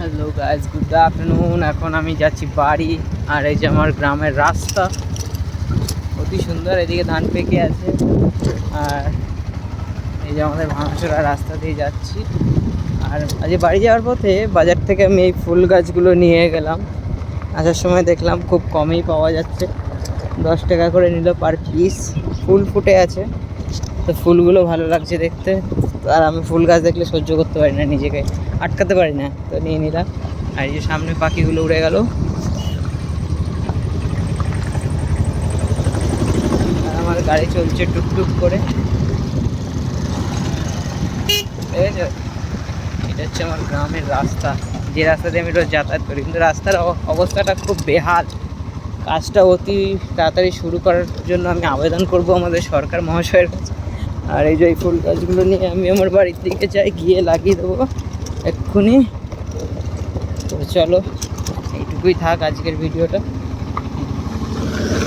Hello guys, good afternoon. এখন আমি যাচ্ছি বাড়ি। আর এই যে আমার গ্রামের রাস্তা অতি সুন্দর, এদিকে ধান পেকে আছে। আর এই যে আমাদের ভাঙাচোরা রাস্তা দিয়ে যাচ্ছি। আর আজ বাড়ি যাওয়ার পথে বাজার থেকে আমি এই ফুল গাছগুলো নিয়ে গেলাম। আসার সময় দেখলাম খুব কমেই পাওয়া যাচ্ছে, 10 টাকা করে নিল পার পিস। ফুল ফুটে আছে, তো ফুলগুলো ভালো লাগছে দেখতে। আর আমি ফুল গাছ দেখলে সহ্য করতে পারি না, নিজেকে আটকাতে পারি না, তো নিয়ে নিলাম। আর এই যে সামনে পাখিগুলো উড়ে গেল। আর আমার গাড়ি চলছে টুকটুক করে। এটা হচ্ছে আমার গ্রামের রাস্তা, যে রাস্তা দিয়ে আমি রোজ যাতায়াত করি। কিন্তু রাস্তার অবস্থাটা খুব বেহাল। কাজটা অতি তাড়াতাড়ি শুরু করার জন্য আমি আবেদন করব আমাদের সরকার মহাশয়ের কাছে। আর এই যে এই ফুল গাছগুলো নিয়ে আমি আমার বাড়ির দিকে যাই, গিয়ে লাগিয়ে দেবো এক্ষুনি। তো চলো, এইটুকুই থাক আজকের ভিডিওটা।